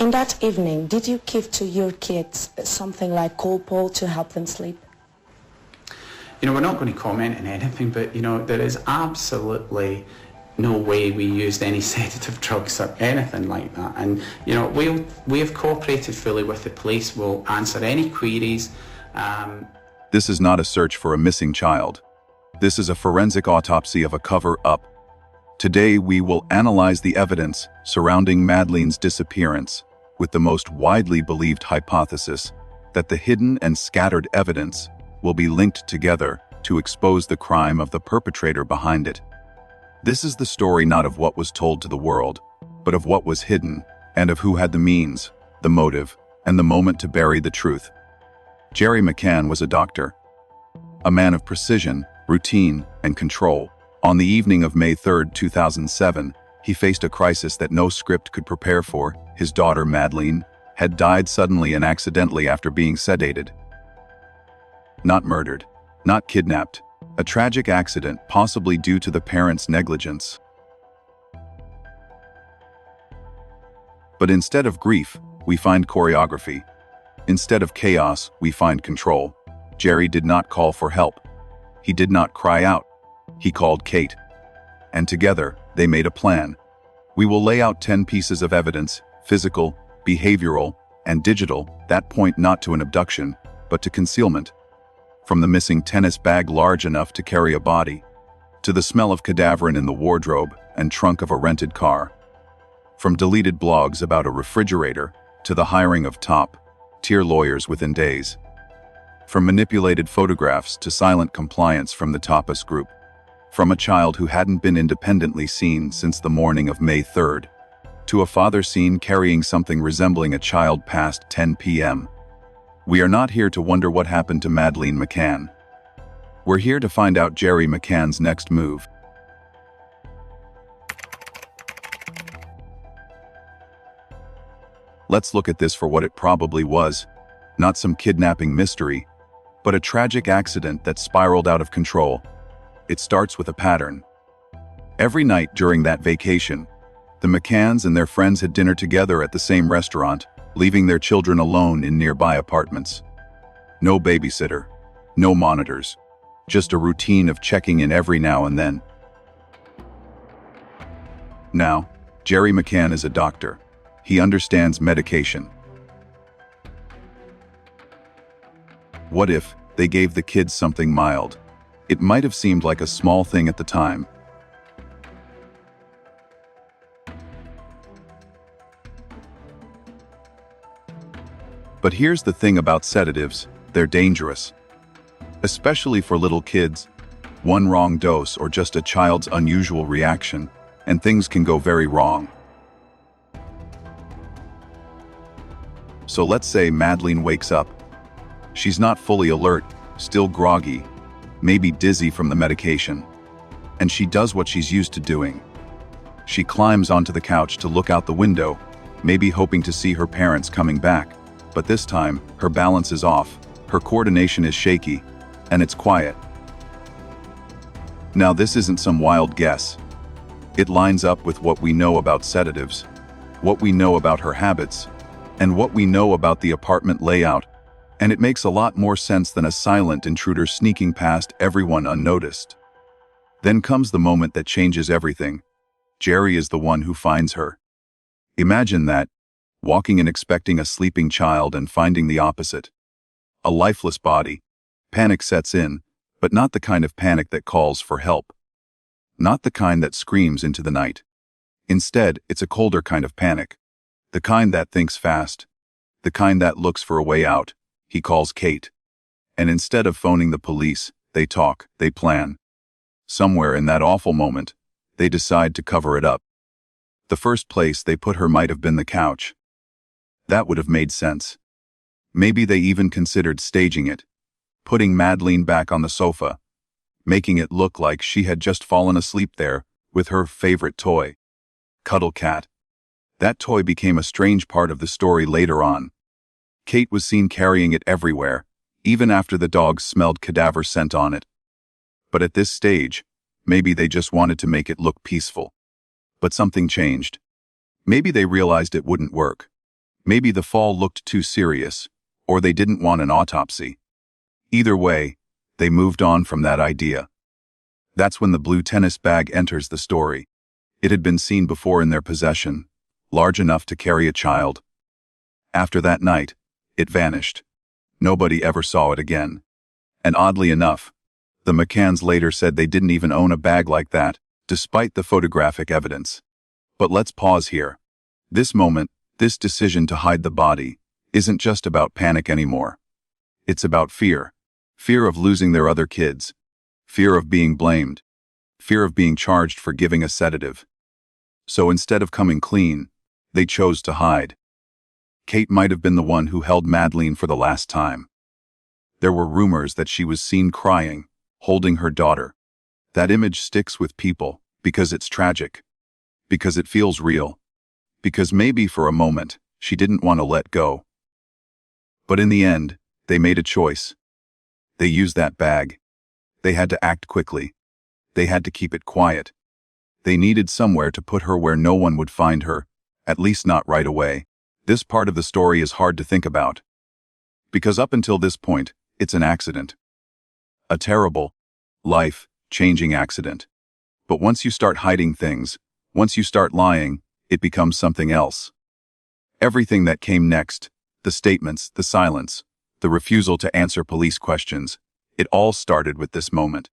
In that evening, did you give to your kids something like Calpol to help them sleep? We're not going to comment on anything, but, there is absolutely no way we used any sedative drugs or anything like that. And, we have cooperated fully with the police. We'll answer any queries. This is not a search for a missing child. This is a forensic autopsy of a cover-up. Today, we will analyze the evidence surrounding Madeleine's disappearance with the most widely believed hypothesis that the hidden and scattered evidence will be linked together to expose the crime of the perpetrator behind it. This is the story not of what was told to the world, but of what was hidden and of who had the means, the motive, and the moment to bury the truth. Jerry McCann was a doctor, a man of precision, routine, and control. On the evening of May 3, 2007, he faced a crisis that no script could prepare for. His daughter, Madeleine, had died suddenly and accidentally after being sedated. Not murdered, not kidnapped, a tragic accident possibly due to the parents' negligence. But instead of grief, we find choreography. Instead of chaos, we find control. Jerry did not call for help. He did not cry out. He called Kate. And together, they made a plan. We will lay out 10 pieces of evidence, physical, behavioral, and digital, that point not to an abduction, but to concealment. From the missing tennis bag large enough to carry a body, to the smell of cadaverine in the wardrobe and trunk of a rented car. From deleted blogs about a refrigerator to the hiring of top-tier lawyers within days. From manipulated photographs to silent compliance from the TAPAS group. From a child who hadn't been independently seen since the morning of May 3rd, to a father seen carrying something resembling a child past 10 p.m. We are not here to wonder what happened to Madeleine McCann. We're here to find out Jerry McCann's next move. Let's look at this for what it probably was. Not some kidnapping mystery, but a tragic accident that spiraled out of control. It starts with a pattern. Every night during that vacation, the McCanns and their friends had dinner together at the same restaurant, leaving their children alone in nearby apartments. No babysitter, no monitors, just a routine of checking in every now and then. Now, Jerry McCann is a doctor. He understands medication. What if they gave the kids something mild? It might have seemed like a small thing at the time. But here's the thing about sedatives, they're dangerous. Especially for little kids. One wrong dose or just a child's unusual reaction, and things can go very wrong. So let's say Madeleine wakes up. She's not fully alert, still groggy, maybe dizzy from the medication. And she does what she's used to doing. She climbs onto the couch to look out the window, maybe hoping to see her parents coming back. But this time, her balance is off, her coordination is shaky, and it's quiet. Now this isn't some wild guess. It lines up with what we know about sedatives, what we know about her habits, and what we know about the apartment layout, and it makes a lot more sense than a silent intruder sneaking past everyone unnoticed. Then comes the moment that changes everything. Jerry is the one who finds her. Imagine that, walking and expecting a sleeping child and finding the opposite. A lifeless body. Panic sets in, but not the kind of panic that calls for help. Not the kind that screams into the night. Instead, it's a colder kind of panic. The kind that thinks fast. The kind that looks for a way out. He calls Kate. And instead of phoning the police, they talk, they plan. Somewhere in that awful moment, they decide to cover it up. The first place they put her might have been the couch. That would have made sense. Maybe they even considered staging it, putting Madeleine back on the sofa, making it look like she had just fallen asleep there with her favorite toy, Cuddle Cat. That toy became a strange part of the story later on. Kate was seen carrying it everywhere, even after the dog smelled cadaver scent on it. But at this stage, maybe they just wanted to make it look peaceful. But something changed. Maybe they realized it wouldn't work. Maybe the fall looked too serious, or they didn't want an autopsy. Either way, they moved on from that idea. That's when the blue tennis bag enters the story. It had been seen before in their possession, large enough to carry a child. After that night, it vanished. Nobody ever saw it again. And oddly enough, the McCanns later said they didn't even own a bag like that, despite the photographic evidence. But let's pause here. This moment, this decision to hide the body, isn't just about panic anymore. It's about fear. Fear of losing their other kids. Fear of being blamed. Fear of being charged for giving a sedative. So instead of coming clean, they chose to hide. Kate might have been the one who held Madeleine for the last time. There were rumors that she was seen crying, holding her daughter. That image sticks with people because it's tragic, because it feels real, because maybe for a moment she didn't want to let go. But in the end, they made a choice. They used that bag. They had to act quickly. They had to keep it quiet. They needed somewhere to put her where no one would find her, at least not right away. This part of the story is hard to think about. Because up until this point, it's an accident. A terrible, life-changing accident. But once you start hiding things, once you start lying, it becomes something else. Everything that came next, the statements, the silence, the refusal to answer police questions, it all started with this moment.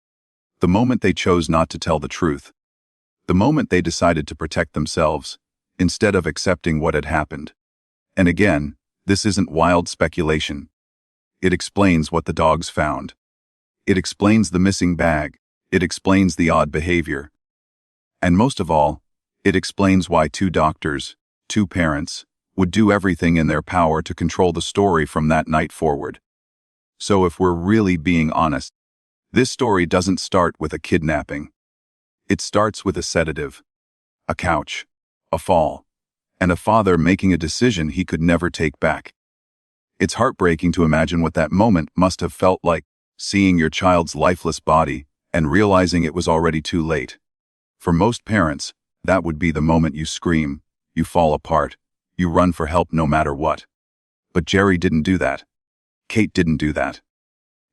The moment they chose not to tell the truth. The moment they decided to protect themselves, instead of accepting what had happened. And again, this isn't wild speculation. It explains what the dogs found. It explains the missing bag. It explains the odd behavior. And most of all, it explains why two doctors, two parents, would do everything in their power to control the story from that night forward. So if we're really being honest, this story doesn't start with a kidnapping. It starts with a sedative, a couch, a fall, and a father making a decision he could never take back. It's heartbreaking to imagine what that moment must have felt like, seeing your child's lifeless body and realizing it was already too late. For most parents, that would be the moment you scream, you fall apart, you run for help no matter what. But Jerry didn't do that. Kate didn't do that.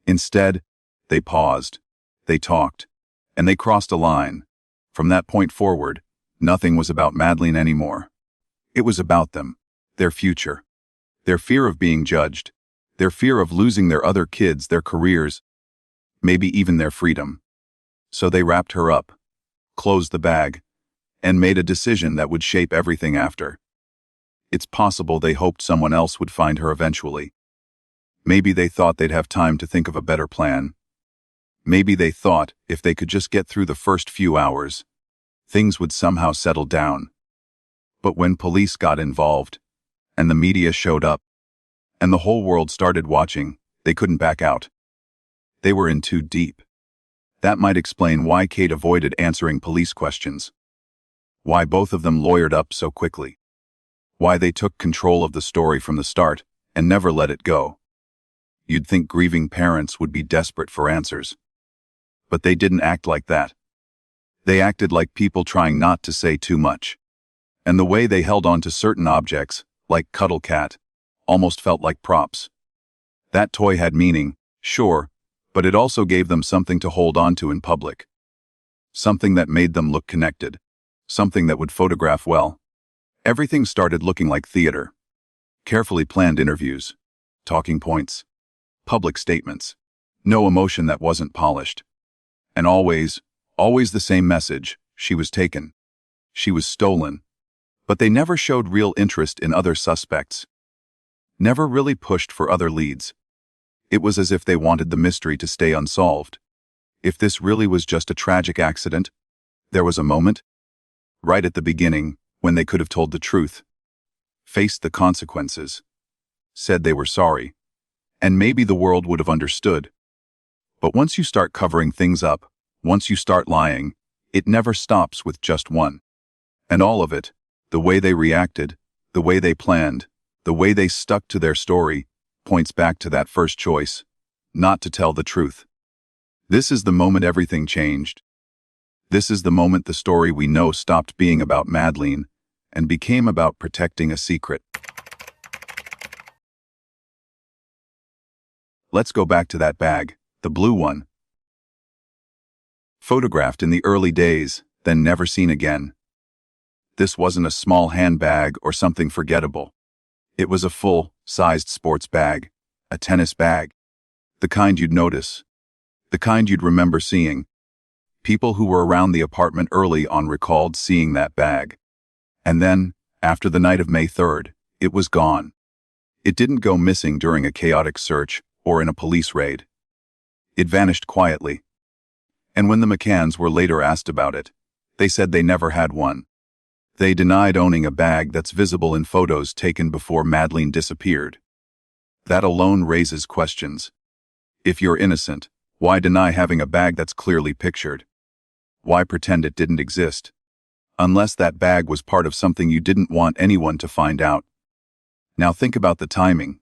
Instead, they paused, they talked, and they crossed a line. From that point forward, nothing was about Madeleine anymore. It was about them, their future, their fear of being judged, their fear of losing their other kids, their careers, maybe even their freedom. So they wrapped her up, closed the bag, and made a decision that would shape everything after. It's possible they hoped someone else would find her eventually. Maybe they thought they'd have time to think of a better plan. Maybe they thought if they could just get through the first few hours, things would somehow settle down. But when police got involved, and the media showed up, and the whole world started watching, they couldn't back out. They were in too deep. That might explain why Kate avoided answering police questions. Why both of them lawyered up so quickly. Why they took control of the story from the start and never let it go. You'd think grieving parents would be desperate for answers. But they didn't act like that. They acted like people trying not to say too much. And the way they held on to certain objects, like Cuddle Cat, almost felt like props. That toy had meaning, sure, but it also gave them something to hold on to in public. Something that made them look connected. Something that would photograph well. Everything started looking like theater. Carefully planned interviews, talking points, public statements, no emotion that wasn't polished. And always the same message: she was taken. She was stolen. But they never showed real interest in other suspects. Never really pushed for other leads. It was as if they wanted the mystery to stay unsolved. If this really was just a tragic accident, there was a moment, right at the beginning, when they could have told the truth, faced the consequences, said they were sorry, and maybe the world would have understood. But once you start covering things up, once you start lying, it never stops with just one. And all of it, the way they reacted, the way they planned, the way they stuck to their story, points back to that first choice, not to tell the truth. This is the moment everything changed. This is the moment the story we know stopped being about Madeleine and became about protecting a secret. Let's go back to that bag, the blue one. Photographed in the early days, then never seen again. This wasn't a small handbag or something forgettable. It was a full-sized sports bag, a tennis bag. The kind you'd notice. The kind you'd remember seeing. People who were around the apartment early on recalled seeing that bag. And then, after the night of May 3rd, it was gone. It didn't go missing during a chaotic search or in a police raid. It vanished quietly. And when the McCanns were later asked about it, they said they never had one. They denied owning a bag that's visible in photos taken before Madeleine disappeared. That alone raises questions. If you're innocent, why deny having a bag that's clearly pictured? Why pretend it didn't exist? Unless that bag was part of something you didn't want anyone to find out. Now think about the timing.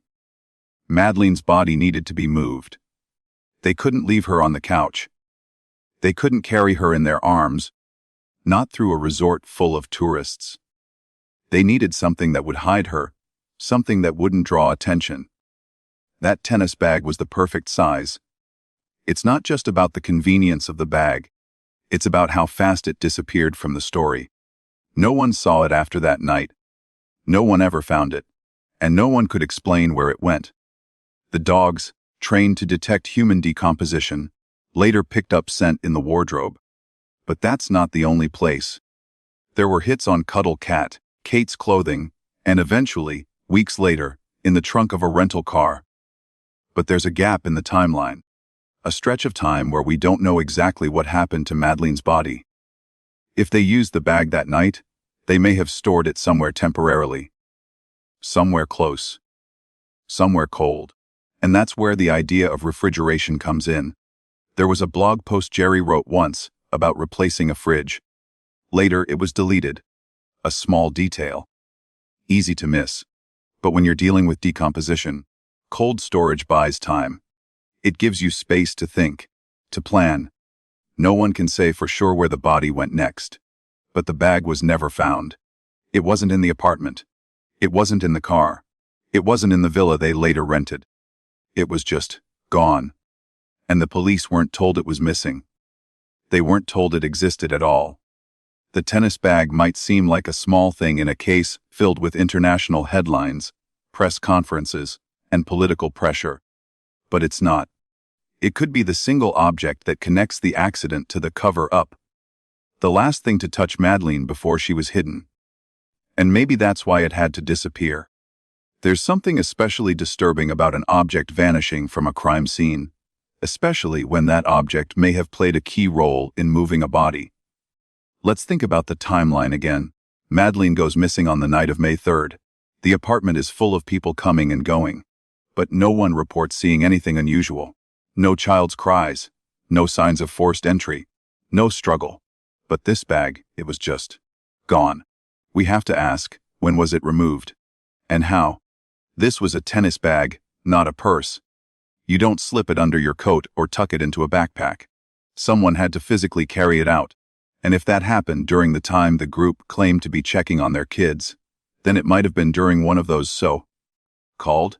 Madeleine's body needed to be moved. They couldn't leave her on the couch. They couldn't carry her in their arms, not through a resort full of tourists. They needed something that would hide her, something that wouldn't draw attention. That tennis bag was the perfect size. It's not just about the convenience of the bag. It's about how fast it disappeared from the story. No one saw it after that night. No one ever found it, and no one could explain where it went. The dogs, trained to detect human decomposition, later picked up scent in the wardrobe. But that's not the only place. There were hits on Cuddle Cat, Kate's clothing, and eventually, weeks later, in the trunk of a rental car. But there's a gap in the timeline. A stretch of time where we don't know exactly what happened to Madeleine's body. If they used the bag that night, they may have stored it somewhere temporarily. Somewhere close. Somewhere cold. And that's where the idea of refrigeration comes in. There was a blog post Jerry wrote once about replacing a fridge. Later, it was deleted. A small detail. Easy to miss. But when you're dealing with decomposition, cold storage buys time. It gives you space to think, to plan. No one can say for sure where the body went next. But the bag was never found. It wasn't in the apartment. It wasn't in the car. It wasn't in the villa they later rented. It was just gone. And the police weren't told it was missing. They weren't told it existed at all. The tennis bag might seem like a small thing in a case filled with international headlines, press conferences, and political pressure. But it's not. It could be the single object that connects the accident to the cover-up. The last thing to touch Madeleine before she was hidden. And maybe that's why it had to disappear. There's something especially disturbing about an object vanishing from a crime scene, especially when that object may have played a key role in moving a body. Let's think about the timeline again. Madeleine goes missing on the night of May 3rd. The apartment is full of people coming and going. But no one reports seeing anything unusual. No child's cries. No signs of forced entry. No struggle. But this bag, it was just gone. We have to ask, when was it removed? And how? This was a tennis bag, not a purse. You don't slip it under your coat or tuck it into a backpack. Someone had to physically carry it out. And if that happened during the time the group claimed to be checking on their kids, then it might have been during one of those so-called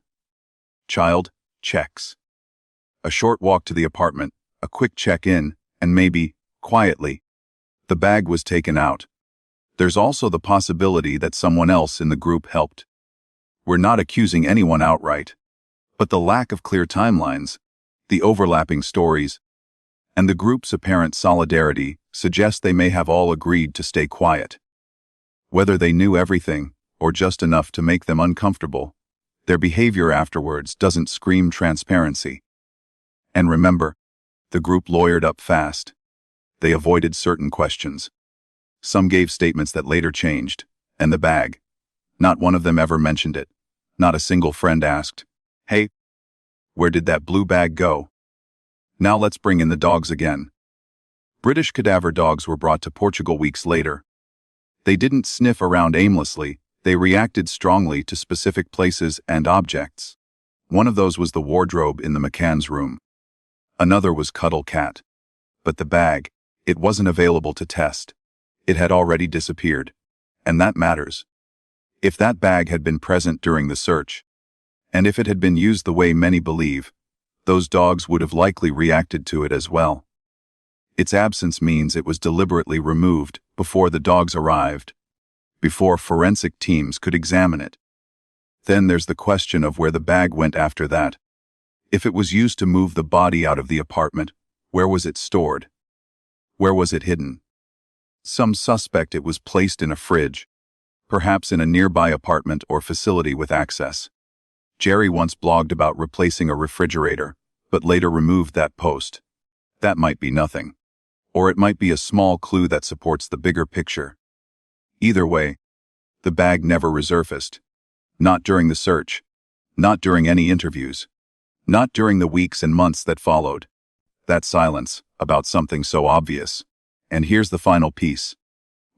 child checks. A short walk to the apartment, a quick check-in, and maybe, quietly, the bag was taken out. There's also the possibility that someone else in the group helped. We're not accusing anyone outright, but the lack of clear timelines, the overlapping stories, and the group's apparent solidarity suggest they may have all agreed to stay quiet. Whether they knew everything, or just enough to make them uncomfortable, their behavior afterwards doesn't scream transparency. And remember, the group lawyered up fast. They avoided certain questions. Some gave statements that later changed, and the bag. Not one of them ever mentioned it. Not a single friend asked, "Hey, where did that blue bag go?" Now let's bring in the dogs again. British cadaver dogs were brought to Portugal weeks later. They didn't sniff around aimlessly, they reacted strongly to specific places and objects. One of those was the wardrobe in the McCann's room. Another was Cuddle Cat. But the bag, it wasn't available to test. It had already disappeared. And that matters. If that bag had been present during the search, and if it had been used the way many believe, those dogs would have likely reacted to it as well. Its absence means it was deliberately removed before the dogs arrived, before forensic teams could examine it. Then there's the question of where the bag went after that. If it was used to move the body out of the apartment, where was it stored? Where was it hidden? Some suspect it was placed in a fridge, perhaps in a nearby apartment or facility with access. Jerry once blogged about replacing a refrigerator, but later removed that post. That might be nothing. Or it might be a small clue that supports the bigger picture. Either way, the bag never resurfaced. Not during the search. Not during any interviews. Not during the weeks and months that followed. That silence about something so obvious. And here's the final piece.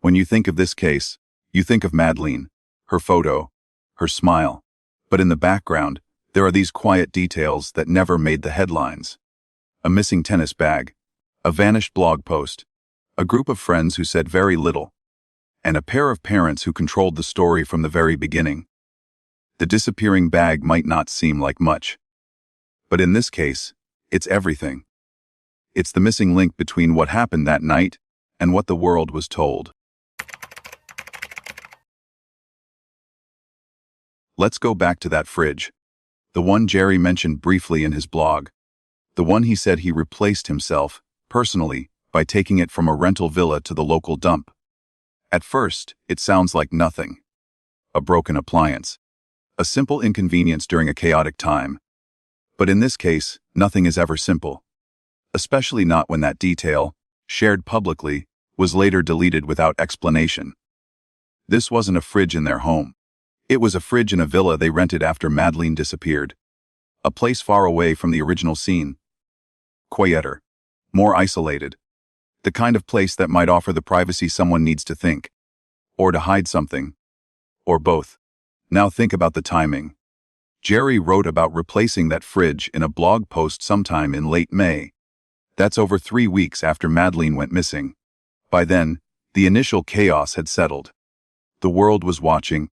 When you think of this case, you think of Madeleine, her photo, her smile. But in the background, there are these quiet details that never made the headlines. A missing tennis bag, a vanished blog post, a group of friends who said very little, and a pair of parents who controlled the story from the very beginning. The disappearing bag might not seem like much. But in this case, it's everything. It's the missing link between what happened that night and what the world was told. Let's go back to that fridge. The one Jerry mentioned briefly in his blog. The one he said he replaced himself, personally, by taking it from a rental villa to the local dump. At first, it sounds like nothing. A broken appliance. A simple inconvenience during a chaotic time. But in this case, nothing is ever simple. Especially not when that detail, shared publicly, was later deleted without explanation. This wasn't a fridge in their home. It was a fridge in a villa they rented after Madeleine disappeared. A place far away from the original scene. Quieter. More isolated. The kind of place that might offer the privacy someone needs to think. Or to hide something. Or both. Now think about the timing. Jerry wrote about replacing that fridge in a blog post sometime in late May. That's over 3 weeks after Madeleine went missing. By then, the initial chaos had settled. The world was watching.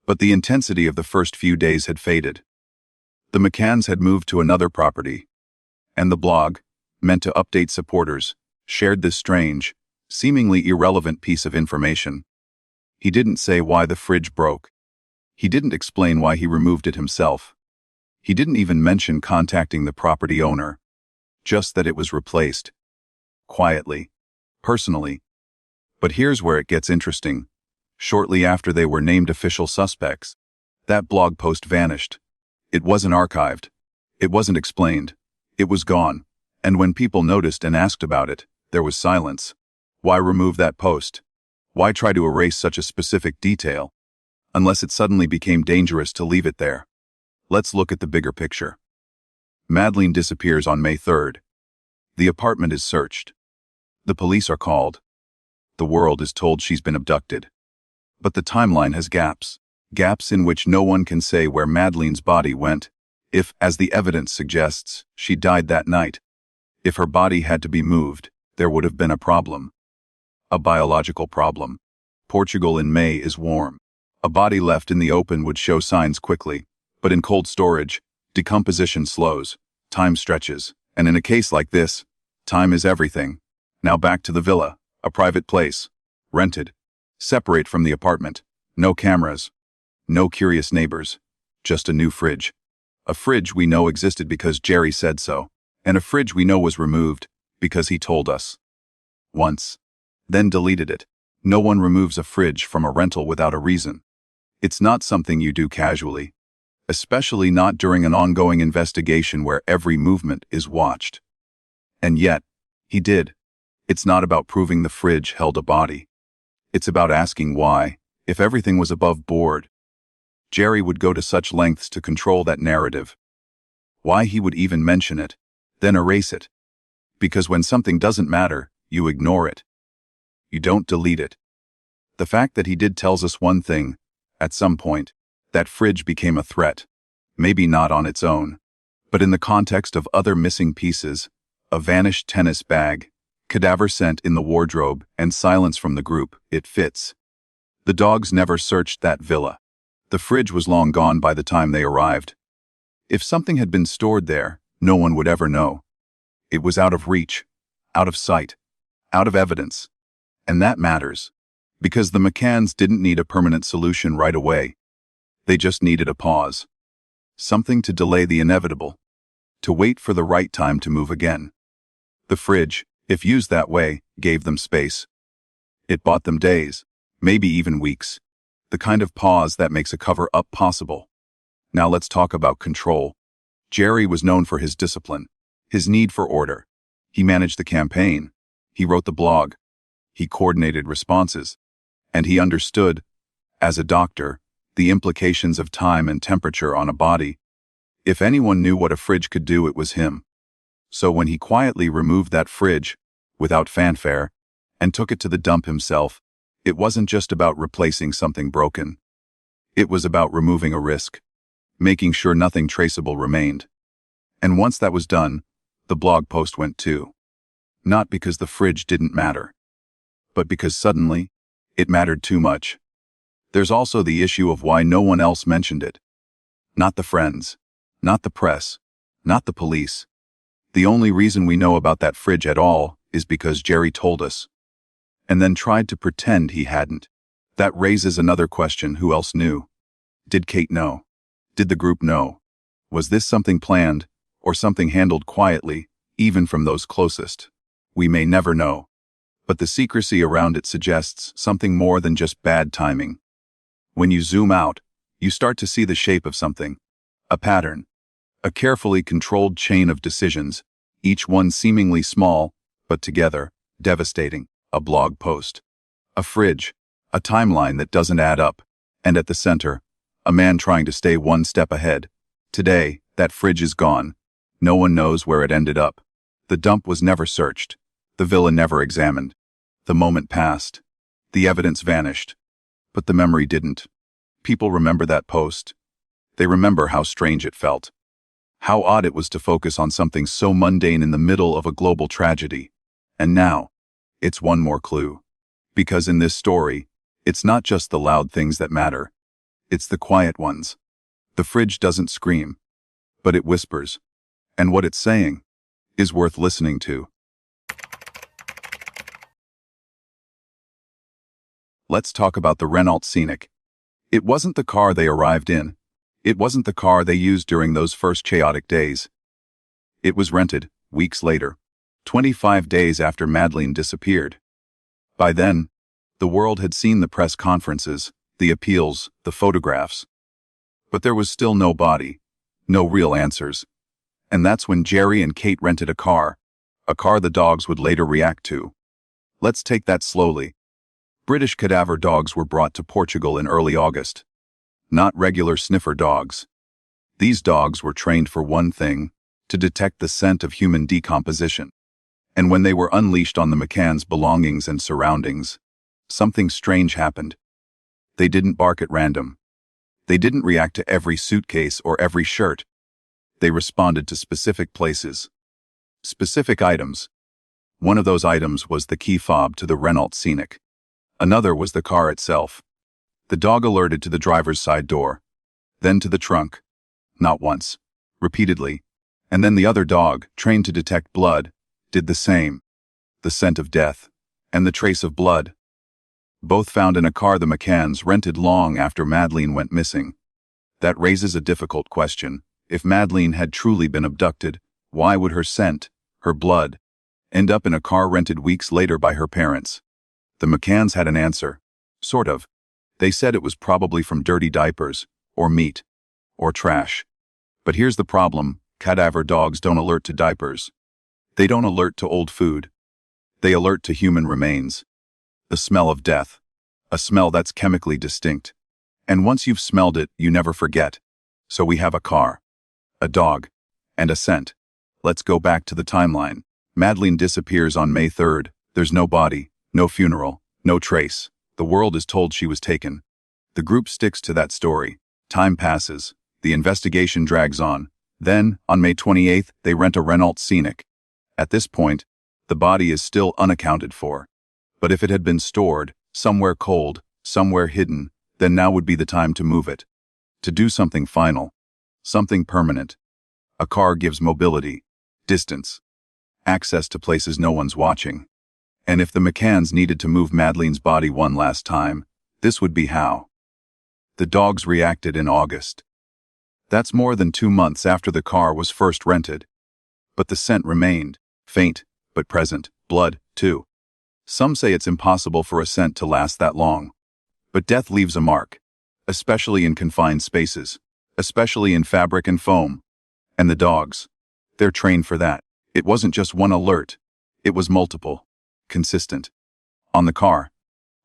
But the intensity of the first few days had faded. The McCanns had moved to another property. And the blog, meant to update supporters, shared this strange, seemingly irrelevant piece of information. He didn't say why the fridge broke. He didn't explain why he removed it himself. He didn't even mention contacting the property owner. Just that it was replaced. Quietly. Personally. But here's where it gets interesting. Shortly after they were named official suspects, that blog post vanished. It wasn't archived. It wasn't explained. It was gone. And when people noticed and asked about it, there was silence. Why remove that post? Why try to erase such a specific detail? Unless it suddenly became dangerous to leave it there. Let's look at the bigger picture. Madeleine disappears on May 3rd. The apartment is searched. The police are called. The world is told she's been abducted. But the timeline has gaps. Gaps in which no one can say where Madeleine's body went. If, as the evidence suggests, she died that night. If her body had to be moved, there would have been a problem. A biological problem. Portugal in May is warm. A body left in the open would show signs quickly, but in cold storage, decomposition slows, time stretches, and in a case like this, time is everything. Now back to the villa, a private place, rented, separate from the apartment, no cameras, no curious neighbors, just a new fridge. A fridge we know existed because Jerry said so, and a fridge we know was removed because he told us. Once. Then deleted it. No one removes a fridge from a rental without a reason. It's not something you do casually, especially not during an ongoing investigation where every movement is watched. And yet, he did. It's not about proving the fridge held a body. It's about asking why, if everything was above board, Jerry would go to such lengths to control that narrative. Why he would even mention it, then erase it. Because when something doesn't matter, you ignore it. You don't delete it. The fact that he did tells us one thing. At some point, that fridge became a threat. Maybe not on its own, but in the context of other missing pieces, a vanished tennis bag, cadaver scent in the wardrobe, and silence from the group, it fits. The dogs never searched that villa. The fridge was long gone by the time they arrived. If something had been stored there, no one would ever know. It was out of reach, out of sight, out of evidence. And that matters, because the McCanns didn't need a permanent solution right away. They just needed a pause. Something to delay the inevitable, to wait for the right time to move again. The fridge, if used that way, gave them space. It bought them days, maybe even weeks, the kind of pause that makes a cover-up possible. Now let's talk about control. Jerry was known for his discipline, his need for order. He managed the campaign, he wrote the blog, he coordinated responses, and he understood, as a doctor, the implications of time and temperature on a body. If anyone knew what a fridge could do, it was him. So when he quietly removed that fridge, without fanfare, and took it to the dump himself, it wasn't just about replacing something broken. It was about removing a risk, making sure nothing traceable remained. And once that was done, the blog post went too. Not because the fridge didn't matter, but because suddenly, it mattered too much. There's also the issue of why no one else mentioned it. Not the friends, not the press, not the police. The only reason we know about that fridge at all is because Jerry told us, and then tried to pretend he hadn't. That raises another question: who else knew? Did Kate know? Did the group know? Was this something planned, or something handled quietly, even from those closest? We may never know. But the secrecy around it suggests something more than just bad timing. When you zoom out, you start to see the shape of something. A pattern. A carefully controlled chain of decisions, each one seemingly small, but together, devastating. A blog post. A fridge. A timeline that doesn't add up. And at the center, a man trying to stay one step ahead. Today, that fridge is gone. No one knows where it ended up. The dump was never searched. The villa never examined. The moment passed. The evidence vanished. But the memory didn't. People remember that post. They remember how strange it felt. How odd it was to focus on something so mundane in the middle of a global tragedy. And now, it's one more clue. Because in this story, it's not just the loud things that matter. It's the quiet ones. The fridge doesn't scream, but it whispers. And what it's saying is worth listening to. Let's talk about the Renault Scenic. It wasn't the car they arrived in. It wasn't the car they used during those first chaotic days. It was rented, weeks later, 25 days after Madeleine disappeared. By then, the world had seen the press conferences, the appeals, the photographs. But there was still no body, no real answers. And that's when Jerry and Kate rented a car the dogs would later react to. Let's take that slowly. British cadaver dogs were brought to Portugal in early August. Not regular sniffer dogs. These dogs were trained for one thing: to detect the scent of human decomposition. And when they were unleashed on the McCann's belongings and surroundings, something strange happened. They didn't bark at random. They didn't react to every suitcase or every shirt. They responded to specific places, specific items. One of those items was the key fob to the Renault Scenic. Another was the car itself. The dog alerted to the driver's side door, then to the trunk. Not once, repeatedly. And then the other dog, trained to detect blood, did the same. The scent of death, and the trace of blood. Both found in a car the McCanns rented long after Madeleine went missing. That raises a difficult question. If Madeleine had truly been abducted, why would her scent, her blood, end up in a car rented weeks later by her parents? The McCanns had an answer. Sort of. They said it was probably from dirty diapers, or meat, or trash. But here's the problem: cadaver dogs don't alert to diapers. They don't alert to old food. They alert to human remains. The smell of death. A smell that's chemically distinct. And once you've smelled it, you never forget. So we have a car, a dog, and a scent. Let's go back to the timeline. Madeleine disappears on May 3rd. There's no body, no funeral, no trace. The world is told she was taken. The group sticks to that story. Time passes. The investigation drags on. Then, on May 28th, they rent a Renault Scenic. At this point, the body is still unaccounted for. But if it had been stored, somewhere cold, somewhere hidden, then now would be the time to move it. To do something final. Something permanent. A car gives mobility, distance, access to places no one's watching. And if the McCanns needed to move Madeleine's body one last time, this would be how. The dogs reacted in August. That's more than 2 months after the car was first rented. But the scent remained, faint, but present, blood, too. Some say it's impossible for a scent to last that long. But death leaves a mark, especially in confined spaces, especially in fabric and foam. And the dogs, they're trained for that. It wasn't just one alert, it was multiple, consistent. On the car,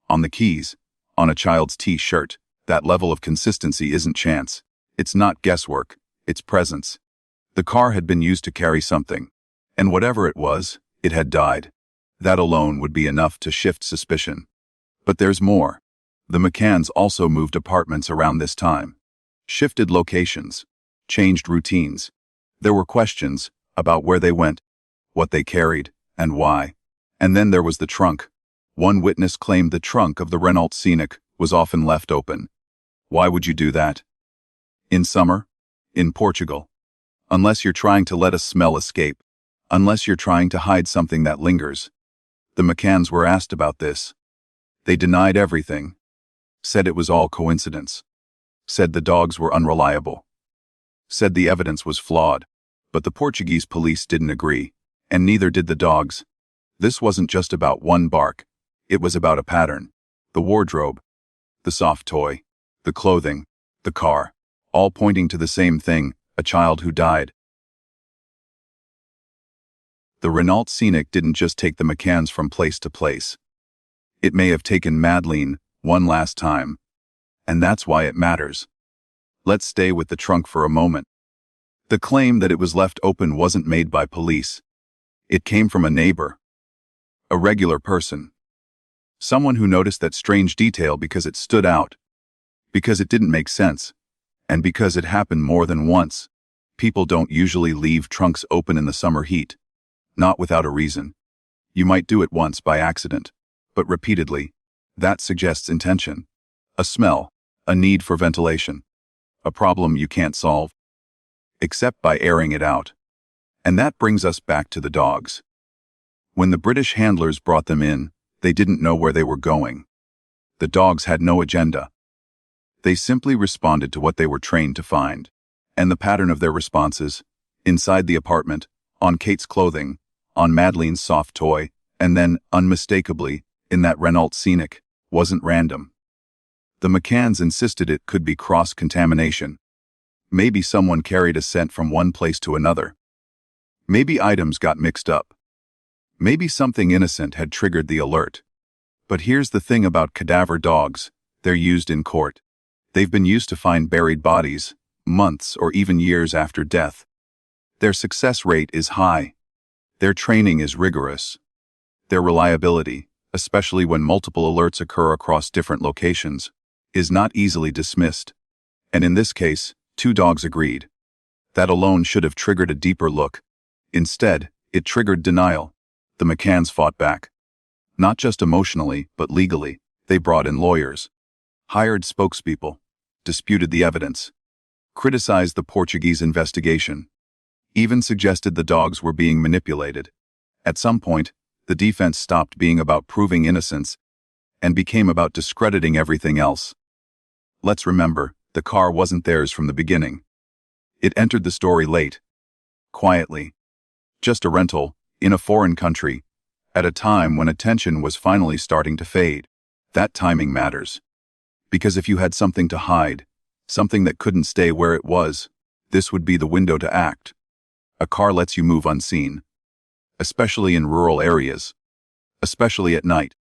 on the keys, on a child's T-shirt, that level of consistency isn't chance. It's not guesswork, it's presence. The car had been used to carry something, and whatever it was, it had died. That alone would be enough to shift suspicion. But there's more. The McCanns also moved apartments around this time. Shifted locations. Changed routines. There were questions about where they went, what they carried, and why. And then there was the trunk. One witness claimed the trunk of the RENAULT Scenic was often left open. Why would you do that? In summer? In Portugal? Unless you're trying to let a smell escape. Unless you're trying to hide something that lingers. The McCanns were asked about this. They denied everything. Said it was all coincidence. Said the dogs were unreliable. Said the evidence was flawed. But the Portuguese police didn't agree, and neither did the dogs. This wasn't just about one bark. It was about a pattern. The wardrobe, the soft toy, the clothing, the car, all pointing to the same thing, a child who died. The RENAULT Scenic didn't just take the McCanns from place to place. It may have taken Madeleine one last time. And that's why it matters. Let's stay with the trunk for a moment. The claim that it was left open wasn't made by police. It came from a neighbor. A regular person. Someone who noticed that strange detail because it stood out. Because it didn't make sense. And because it happened more than once. People don't usually leave trunks open in the summer heat. Not without a reason. You might do it once by accident. But repeatedly. That suggests intention. A smell. A need for ventilation. A problem you can't solve. Except by airing it out. And that brings us back to the dogs. When the British handlers brought them in, they didn't know where they were going. The dogs had no agenda. They simply responded to what they were trained to find. And the pattern of their responses, inside the apartment, on Kate's clothing, on Madeleine's soft toy, and then, unmistakably, in that RENAULT Scenic, wasn't random. The McCanns insisted it could be cross-contamination. Maybe someone carried a scent from one place to another. Maybe items got mixed up. Maybe something innocent had triggered the alert. But here's the thing about cadaver dogs, they're used in court. They've been used to find buried bodies, months or even years after death. Their success rate is high. Their training is rigorous. Their reliability, especially when multiple alerts occur across different locations, is not easily dismissed. And in this case, 2 dogs agreed. That alone should have triggered a deeper look. Instead, it triggered denial. The McCanns fought back. Not just emotionally, but legally. They brought in lawyers. Hired spokespeople. Disputed the evidence. Criticized the Portuguese investigation. Even suggested the dogs were being manipulated. At some point, the defense stopped being about proving innocence and became about discrediting everything else. Let's remember, the car wasn't theirs from the beginning. It entered the story late. Quietly. Just a rental, in a foreign country, at a time when attention was finally starting to fade. That timing matters. Because if you had something to hide, something that couldn't stay where it was, this would be the window to act. A car lets you move unseen. Especially in rural areas. Especially at night.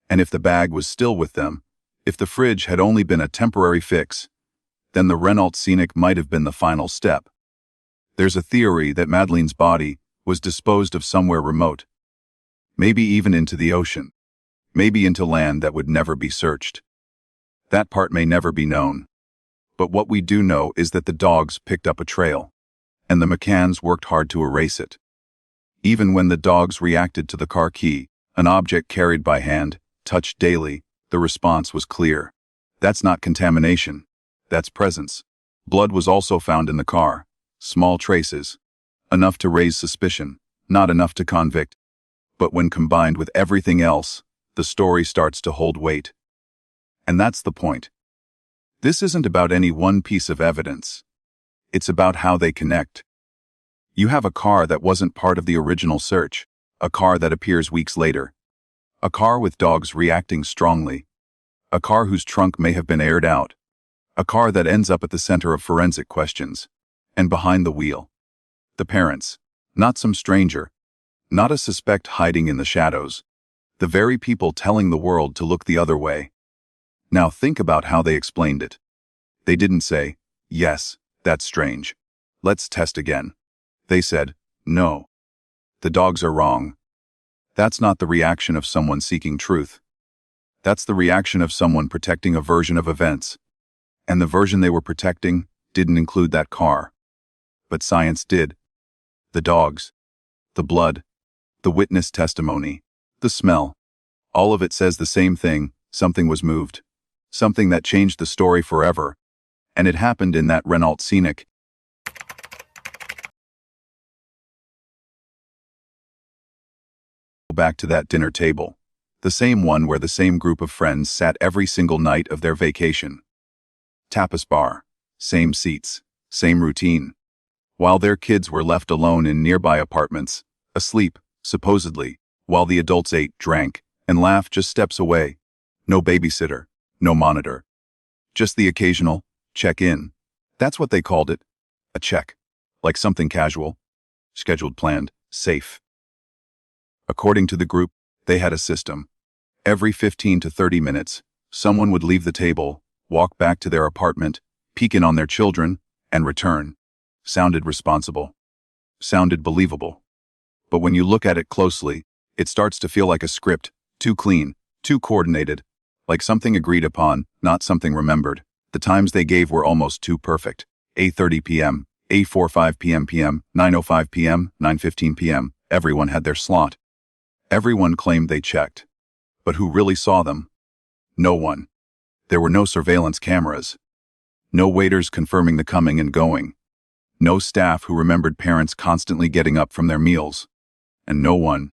And if the bag was still with them, if the fridge had only been a temporary fix, then the RENAULT Scenic might have been the final step. There's a theory that Madeleine's body was disposed of somewhere remote. Maybe even into the ocean. Maybe into land that would never be searched. That part may never be known. But what we do know is that the dogs picked up a trail. And the McCanns worked hard to erase it. Even when the dogs reacted to the car key, an object carried by hand, touched daily, The response was clear. That's not contamination. That's presence. Blood was also found in the car. Small traces. Enough to raise suspicion, not enough to convict. But when combined with everything else, the story starts to hold weight. And that's the point. This isn't about any one piece of evidence. It's about how they connect. You have a car that wasn't part of the original search, a car that appears weeks later, a car with dogs reacting strongly, a car whose trunk may have been aired out, a car that ends up at the center of forensic questions, and behind the wheel, the parents, not some stranger, not a suspect hiding in the shadows, the very people telling the world to look the other way. Now think about how they explained it. They didn't say, "Yes, that's strange. Let's test again." They said, "No. The dogs are wrong." That's not the reaction of someone seeking truth. That's the reaction of someone protecting a version of events. And the version they were protecting didn't include that car. But science did. The dogs, the blood, the witness testimony, the smell. All of it says the same thing: something was moved. Something that changed the story forever. And it happened in that RENAULT Scenic. Back to that dinner table. The same one where the same group of friends sat every single night of their vacation. Tapas bar. Same seats. Same routine. While their kids were left alone in nearby apartments, asleep, supposedly, while the adults ate, drank, and laughed just steps away. No babysitter. No monitor. Just the occasional check-in. That's what they called it. A check. Like something casual. Scheduled, planned, safe. According to the group, they had a system. Every 15 to 30 minutes, someone would leave the table, walk back to their apartment, peek in on their children, and return. Sounded responsible. Sounded believable. But when you look at it closely, it starts to feel like a script, too clean, too coordinated, like something agreed upon, not something remembered. The times they gave were almost too perfect. 8:30 p.m., 8:45 p.m., 9:05 p.m., 9:15 p.m. Everyone had their slot. Everyone claimed they checked. But who really saw them? No one. There were no surveillance cameras. No waiters confirming the coming and going. No staff who remembered parents constantly getting up from their meals. And no one,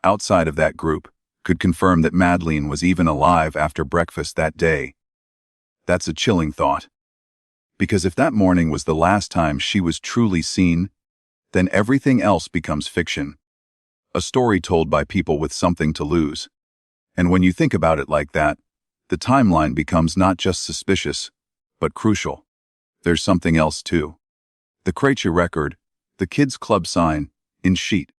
outside of that group, could confirm that Madeleine was even alive after breakfast that day. That's a chilling thought. Because if that morning was the last time she was truly seen, then everything else becomes fiction. A story told by people with something to lose. And when you think about it like that, the timeline becomes not just suspicious, but crucial. There's something else too. The Krejci record, the kids' club sign, in sheet.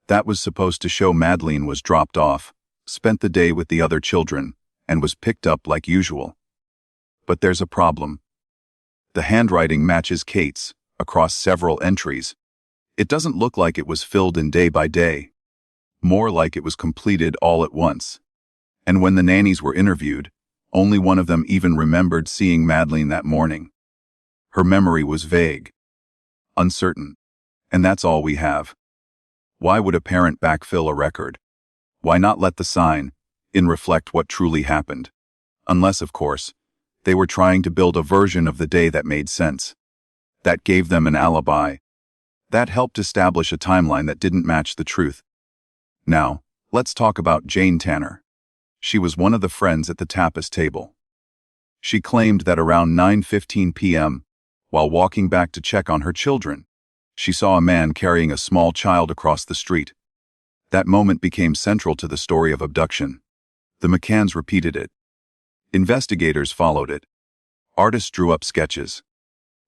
That was supposed to show Madeleine was dropped off, spent the day with the other children, and was picked up like usual. But there's a problem. The handwriting matches Kate's, across several entries. It doesn't look like it was filled in day by day. More like it was completed all at once. And when the nannies were interviewed, only one of them even remembered seeing Madeleine that morning. Her memory was vague, uncertain, and that's all we have. Why would a parent backfill a record? Why not let the sign reflect what truly happened? Unless, of course, they were trying to build a version of the day that made sense. That gave them an alibi. That helped establish a timeline that didn't match the truth. Now, let's talk about Jane Tanner. She was one of the friends at the tapas table. She claimed that around 9:15 p.m., while walking back to check on her children, she saw a man carrying a small child across the street. That moment became central to the story of abduction. The McCanns repeated it. Investigators followed it. Artists drew up sketches.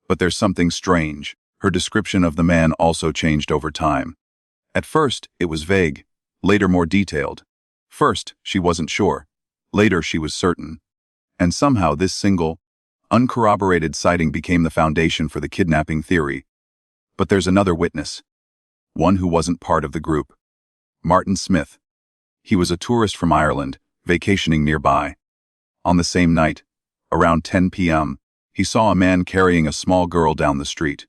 But there's something strange. Her description of the man also changed over time. At first, it was vague, later more detailed. First, she wasn't sure. Later, she was certain. And somehow this single, uncorroborated sighting became the foundation for the kidnapping theory. But there's another witness. One who wasn't part of the group. Martin Smith. He was a tourist from Ireland, vacationing nearby. On the same night, around 10 p.m., he saw a man carrying a small girl down the street.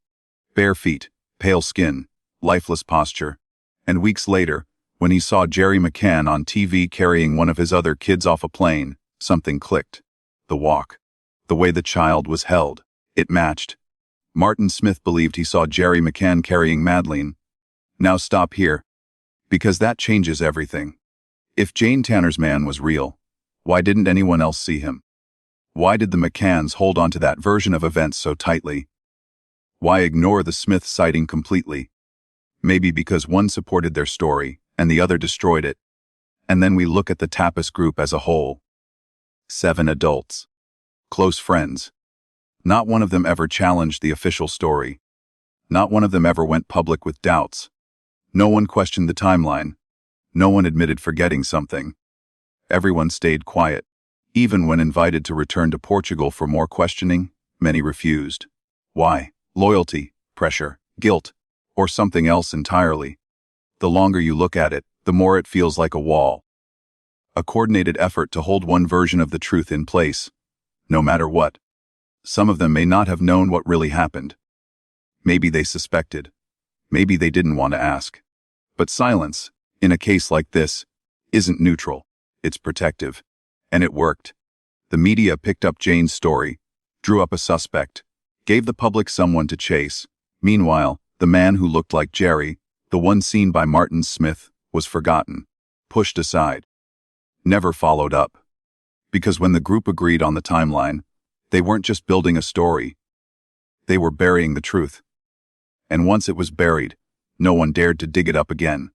Bare feet, pale skin, lifeless posture. And weeks later, when he saw Jerry McCann on TV carrying one of his other kids off a plane, Something clicked. The walk. The way the child was held. It matched. Martin Smith believed he saw Jerry McCann carrying Madeleine. Now stop here. Because that changes everything. If Jane Tanner's man was real, why didn't anyone else see him? Why did the McCanns hold on to that version of events so tightly? Why ignore the Smith sighting completely? Maybe because one supported their story and the other destroyed it. And then we look at the TAPAS group as a whole. 7 adults. Close friends. Not one of them ever challenged the official story. Not one of them ever went public with doubts. No one questioned the timeline. No one admitted forgetting something. Everyone stayed quiet. Even when invited to return to Portugal for more questioning, many refused. Why? Loyalty, pressure, guilt, or something else entirely. The longer you look at it, the more it feels like a wall. A coordinated effort to hold one version of the truth in place, no matter what. Some of them may not have known what really happened. Maybe they suspected. Maybe they didn't want to ask. But silence, in a case like this, isn't neutral. It's protective. And it worked. The media picked up Jane's story, drew up a suspect, gave the public someone to chase. Meanwhile, the man who looked like Jerry, the one seen by Martin Smith, was forgotten, pushed aside, never followed up. Because when the group agreed on the timeline, they weren't just building a story. They were burying the truth. And once it was buried, no one dared to dig it up again.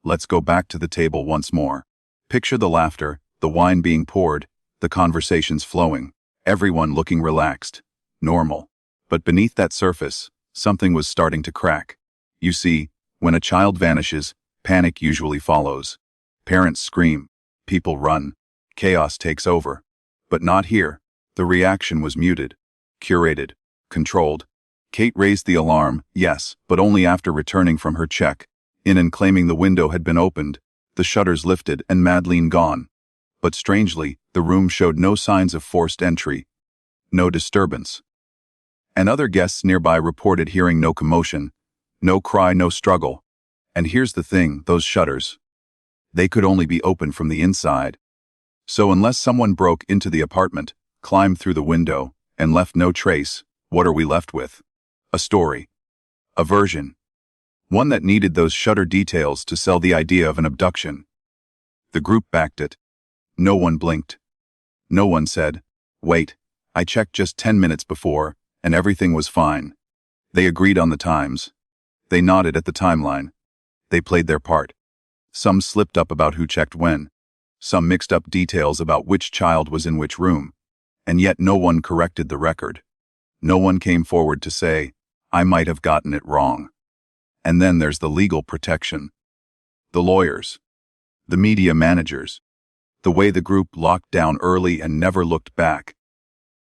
Let's go back to the table once more. Picture the laughter, the wine being poured, the conversations flowing, everyone looking relaxed, normal. But beneath that surface, something was starting to crack. You see, when a child vanishes, panic usually follows. Parents scream, people run, chaos takes over. But not here. The reaction was muted, curated, controlled. Kate raised the alarm, yes, but only after returning from her check, in and claiming the window had been opened, the shutters lifted and Madeleine gone. But strangely, the room showed no signs of forced entry, no disturbance. And other guests nearby reported hearing no commotion, no cry, no struggle. And here's the thing, those shutters. They could only be opened from the inside. So unless someone broke into the apartment, climbed through the window, and left no trace, what are we left with? A story. A version. One that needed those shutter details to sell the idea of an abduction. The group backed it. No one blinked. No one said, "Wait, I checked just 10 minutes before, and everything was fine." They agreed on the times. They nodded at the timeline. They played their part. Some slipped up about who checked when. Some mixed up details about which child was in which room. And yet no one corrected the record. No one came forward to say, "I might have gotten it wrong." And then there's the legal protection. The lawyers. The media managers. The way the group locked down early and never looked back.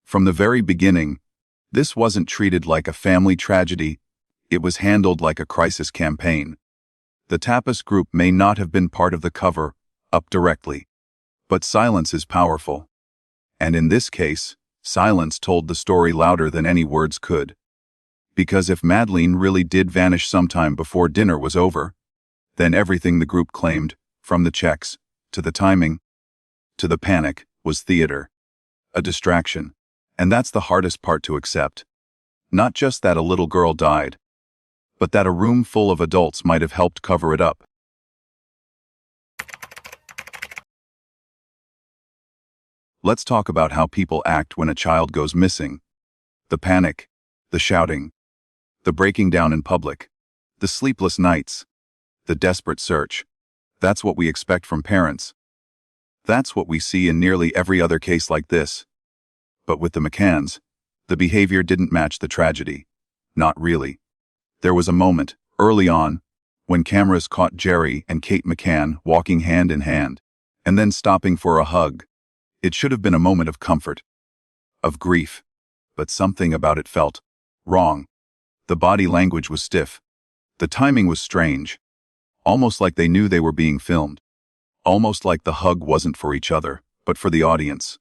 From the very beginning, this wasn't treated like a family tragedy, it was handled like a crisis campaign. The TAPAS group may not have been part of the cover-up directly, but silence is powerful. And in this case, silence told the story louder than any words could. Because if Madeleine really did vanish sometime before dinner was over, then everything the group claimed, from the checks, to the timing, to the panic, was theater. A distraction. And that's the hardest part to accept. Not just that a little girl died, but that a room full of adults might have helped cover it up. Let's talk about how people act when a child goes missing. The panic, the shouting, the breaking down in public, the sleepless nights, the desperate search. That's what we expect from parents. That's what we see in nearly every other case like this. But with the McCanns, the behavior didn't match the tragedy. Not really. There was a moment, early on, when cameras caught Jerry and Kate McCann walking hand in hand, and then stopping for a hug. It should have been a moment of comfort, of grief, but something about it felt wrong. The body language was stiff. The timing was strange. Almost like they knew they were being filmed. Almost like the hug wasn't for each other, but for the audience.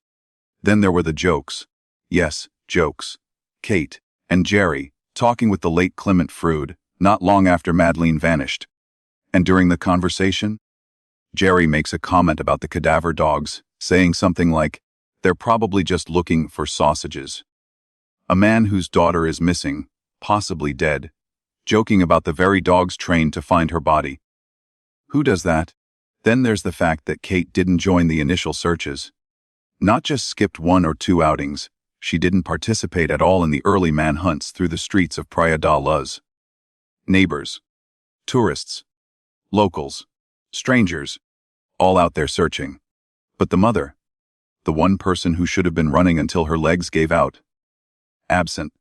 Then there were the jokes. Yes, jokes. Kate and Jerry talking with the late Clement Froude not long after Madeleine vanished. And during the conversation, Jerry makes a comment about the cadaver dogs, saying something like, "They're probably just looking for sausages." A man whose daughter is missing, possibly dead, joking about the very dogs trained to find her body. Who does that? Then there's the fact that Kate didn't join the initial searches. Not just skipped 1 or 2 outings, she didn't participate at all in the early manhunts through the streets of Praia da Luz. Neighbors, tourists, locals, strangers, all out there searching. But the mother, the one person who should have been running until her legs gave out, absent.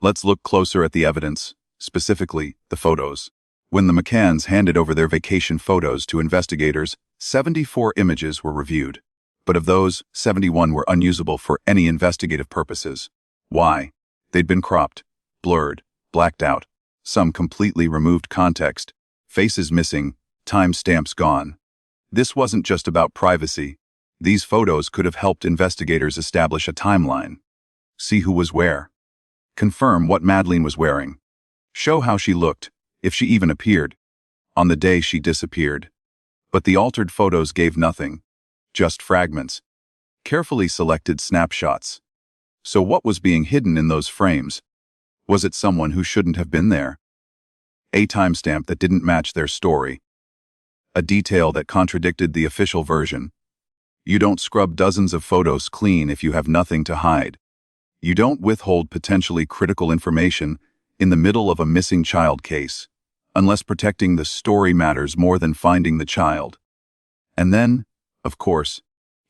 Let's look closer at the evidence, specifically the photos. When the McCanns handed over their vacation photos to investigators, 74 images were reviewed. But of those, 71 were unusable for any investigative purposes. Why? They'd been cropped, blurred, blacked out, some completely removed context, faces missing, timestamps gone. This wasn't just about privacy. These photos could have helped investigators establish a timeline. See who was where. Confirm what Madeleine was wearing. Show how she looked, if she even appeared, on the day she disappeared. But the altered photos gave nothing. Just fragments. Carefully selected snapshots. So what was being hidden in those frames? Was it someone who shouldn't have been there? A timestamp that didn't match their story. A detail that contradicted the official version. You don't scrub dozens of photos clean if you have nothing to hide. You don't withhold potentially critical information in the middle of a missing child case, unless protecting the story matters more than finding the child. And then, of course,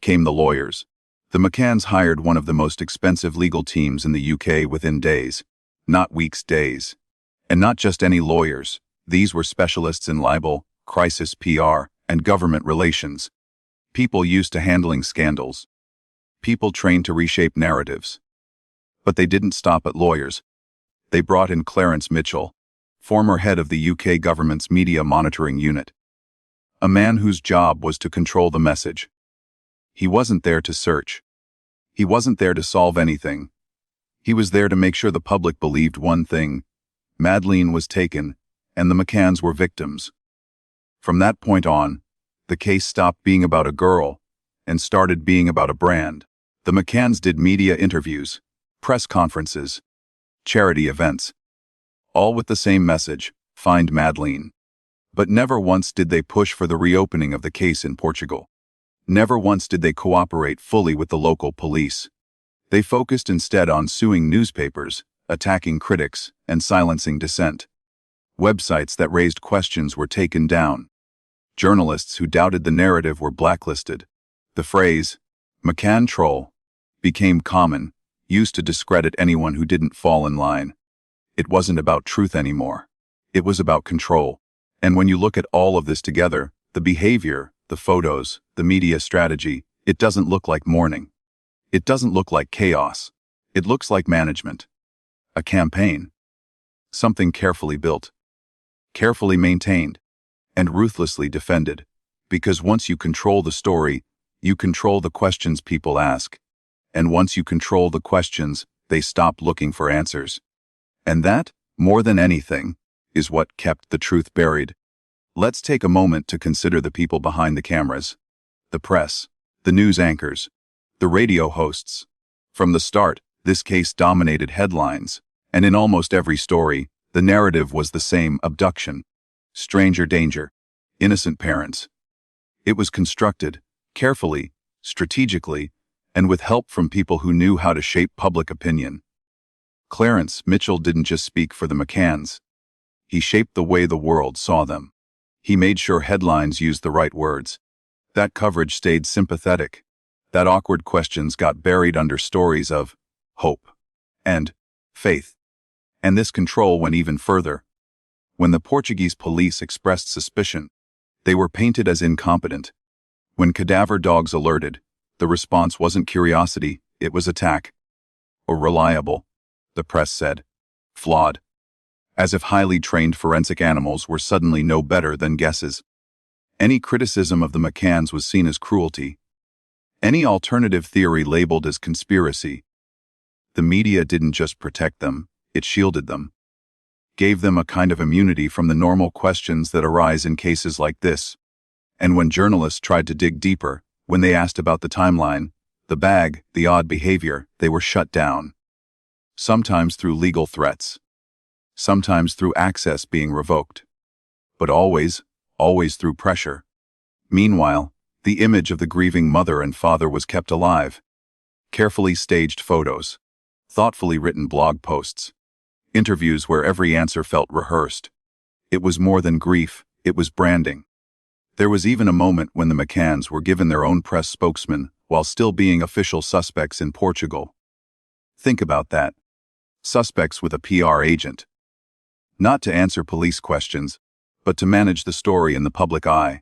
came the lawyers. The McCanns hired one of the most expensive legal teams in the UK within days, not weeks, days. And not just any lawyers. These were specialists in libel, crisis PR, and government relations. People used to handling scandals. People trained to reshape narratives. But they didn't stop at lawyers. They brought in Clarence Mitchell, former head of the UK government's media monitoring unit. A man whose job was to control the message. He wasn't there to search. He wasn't there to solve anything. He was there to make sure the public believed one thing: Madeleine was taken, and the McCanns were victims. From that point on, the case stopped being about a girl and started being about a brand. The McCanns did media interviews, press conferences, charity events, all with the same message: find Madeleine. But never once did they push for the reopening of the case in Portugal. Never once did they cooperate fully with the local police. They focused instead on suing newspapers, attacking critics, and silencing dissent. Websites that raised questions were taken down. Journalists who doubted the narrative were blacklisted. The phrase, "McCann troll," became common, used to discredit anyone who didn't fall in line. It wasn't about truth anymore. It was about control. And when you look at all of this together, the behavior, the photos, the media strategy, it doesn't look like mourning. It doesn't look like chaos. It looks like management. A campaign. Something carefully built, carefully maintained, and ruthlessly defended. Because once you control the story, you control the questions people ask. And once you control the questions, they stop looking for answers. And that, more than anything, is what kept the truth buried. Let's take a moment to consider the people behind the cameras. The press, the news anchors, the radio hosts. From the start, this case dominated headlines, and in almost every story, the narrative was the same: abduction, stranger danger, innocent parents. It was constructed, carefully, strategically, and with help from people who knew how to shape public opinion. Clarence Mitchell didn't just speak for the McCanns. He shaped the way the world saw them. He made sure headlines used the right words. That coverage stayed sympathetic. That awkward questions got buried under stories of hope and faith. And this control went even further. When the Portuguese police expressed suspicion, they were painted as incompetent. When cadaver dogs alerted, the response wasn't curiosity, it was attack. Or reliable, the press said. Flawed. As if highly trained forensic animals were suddenly no better than guesses. Any criticism of the McCanns was seen as cruelty. Any alternative theory labeled as conspiracy. The media didn't just protect them, it shielded them. Gave them a kind of immunity from the normal questions that arise in cases like this. And when journalists tried to dig deeper, when they asked about the timeline, the bag, the odd behavior, they were shut down. Sometimes through legal threats. Sometimes through access being revoked. But always through pressure. Meanwhile, the image of the grieving mother and father was kept alive. Carefully staged photos. Thoughtfully written blog posts. Interviews where every answer felt rehearsed. It was more than grief, it was branding. There was even a moment when the McCanns were given their own press spokesman while still being official suspects in Portugal. Think about that. Suspects with a PR agent. Not to answer police questions, but to manage the story in the public eye.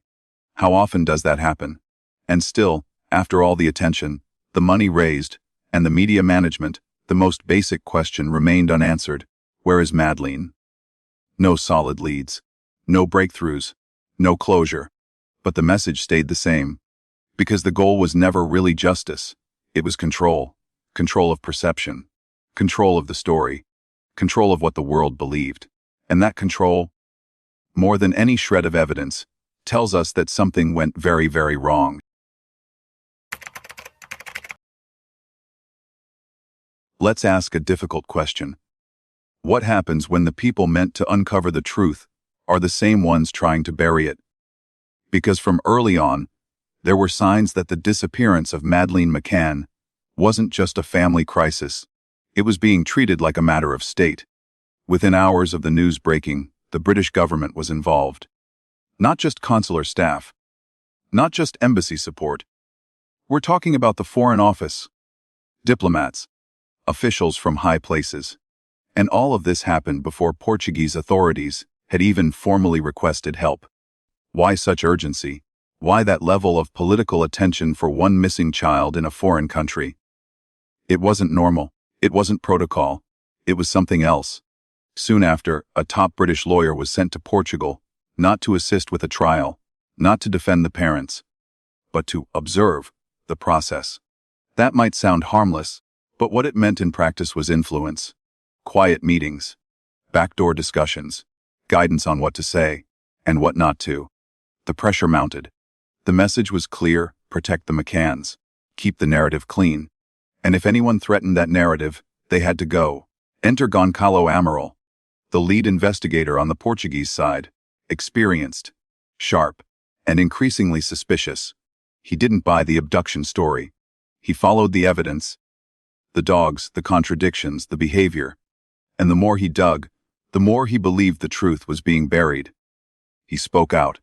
How often does that happen? And still, after all the attention, the money raised, and the media management, the most basic question remained unanswered. Where is Madeleine? No solid leads. No breakthroughs. No closure. But the message stayed the same. Because the goal was never really justice. It was control. Control of perception. Control of the story. Control of what the world believed. And that control, more than any shred of evidence, tells us that something went very, very wrong. Let's ask a difficult question. What happens when the people meant to uncover the truth are the same ones trying to bury it? Because from early on, there were signs that the disappearance of Madeleine McCann wasn't just a family crisis. It was being treated like a matter of state. Within hours of the news breaking, the British government was involved. Not just consular staff. Not just embassy support. We're talking about the Foreign Office. Diplomats. Officials from high places. And all of this happened before Portuguese authorities had even formally requested help. Why such urgency? Why that level of political attention for one missing child in a foreign country? It wasn't normal. It wasn't protocol. It was something else. Soon after, a top British lawyer was sent to Portugal, not to assist with a trial, not to defend the parents, but to observe the process. That might sound harmless, but what it meant in practice was influence. Quiet meetings, backdoor discussions, guidance on what to say, and what not to. The pressure mounted. The message was clear: protect the McCanns, keep the narrative clean. And if anyone threatened that narrative, they had to go. Enter Goncalo Amaral, the lead investigator on the Portuguese side, experienced, sharp, and increasingly suspicious. He didn't buy the abduction story. He followed the evidence. The dogs, the contradictions, the behavior. And the more he dug, the more he believed the truth was being buried. He spoke out.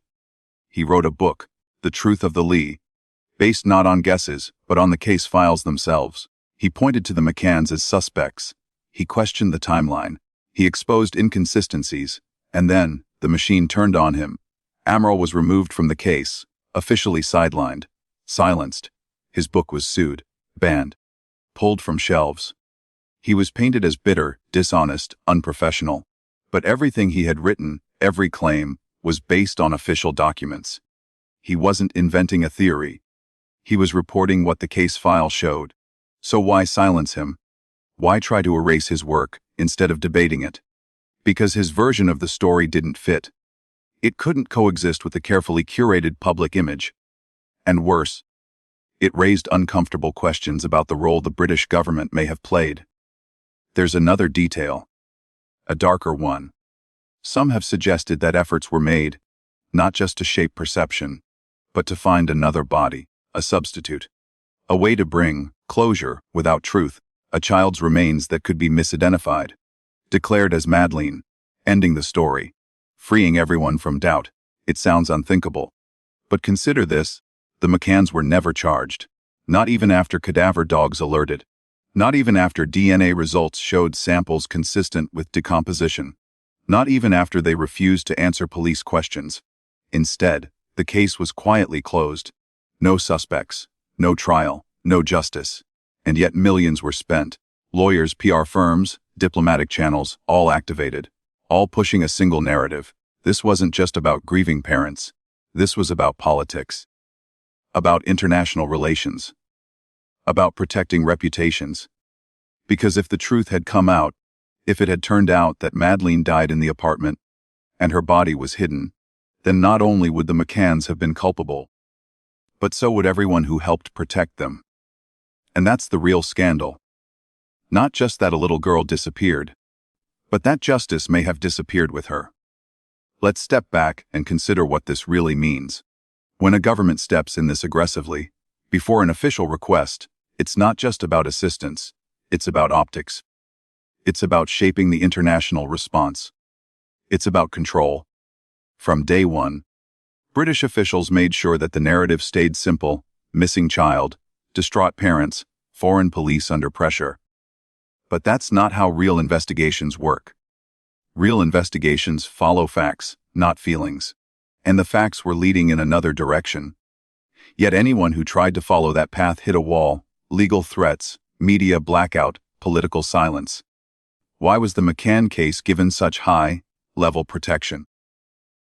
He wrote a book, The Truth of the Lee, based not on guesses, but on the case files themselves. He pointed to the McCanns as suspects. He questioned the timeline. He exposed inconsistencies. And then, the machine turned on him. Amaral was removed from the case, officially sidelined, silenced. His book was sued, banned, pulled from shelves. He was painted as bitter, dishonest, unprofessional. But everything he had written, every claim, was based on official documents. He wasn't inventing a theory. He was reporting what the case file showed. So why silence him? Why try to erase his work instead of debating it? Because his version of the story didn't fit. It couldn't coexist with the carefully curated public image. And worse, it raised uncomfortable questions about the role the British government may have played. There's another detail. A darker one. Some have suggested that efforts were made, not just to shape perception, but to find another body, a substitute. A way to bring closure without truth, a child's remains that could be misidentified, declared as Madeleine, ending the story, freeing everyone from doubt. It sounds unthinkable. But consider this, the McCanns were never charged, not even after cadaver dogs alerted, not even after DNA results showed samples consistent with decomposition, not even after they refused to answer police questions. Instead, the case was quietly closed. No suspects, no trial, no justice. And yet millions were spent. Lawyers, PR firms, diplomatic channels, all activated, all pushing a single narrative. This wasn't just about grieving parents. This was about politics. About international relations. About protecting reputations. Because if the truth had come out, if it had turned out that Madeleine died in the apartment, and her body was hidden, then not only would the McCanns have been culpable, but so would everyone who helped protect them. And that's the real scandal. Not just that a little girl disappeared, but that justice may have disappeared with her. Let's step back and consider what this really means. When a government steps in this aggressively, before an official request, it's not just about assistance, it's about optics. It's about shaping the international response. It's about control. From day one, British officials made sure that the narrative stayed simple: missing child, distraught parents, foreign police under pressure. But that's not how real investigations work. Real investigations follow facts, not feelings. And the facts were leading in another direction. Yet anyone who tried to follow that path hit a wall: legal threats, media blackout, political silence. Why was the McCann case given such high-level protection?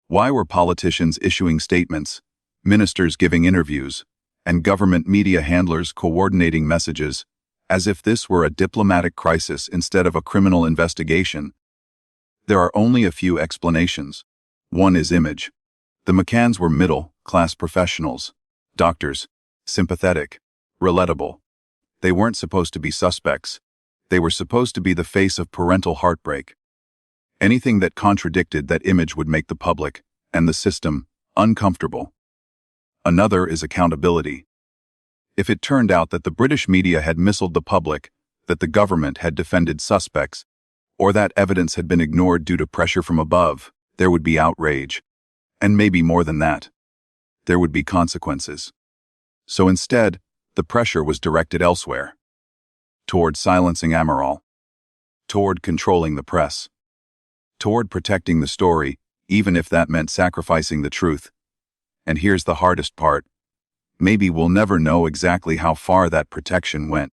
Why were politicians issuing statements, ministers giving interviews, and government media handlers coordinating messages, as if this were a diplomatic crisis instead of a criminal investigation? There are only a few explanations. One is image. The McCanns were middle-class professionals, doctors, sympathetic, relatable. They weren't supposed to be suspects. They were supposed to be the face of parental heartbreak. Anything that contradicted that image would make the public, and the system, uncomfortable. Another is accountability. If it turned out that the British media had misled the public, that the government had defended suspects, or that evidence had been ignored due to pressure from above, there would be outrage. And maybe more than that. There would be consequences. So instead, the pressure was directed elsewhere. Toward silencing Amaral. Toward controlling the press. Toward protecting the story, even if that meant sacrificing the truth. And here's the hardest part. Maybe we'll never know exactly how far that protection went.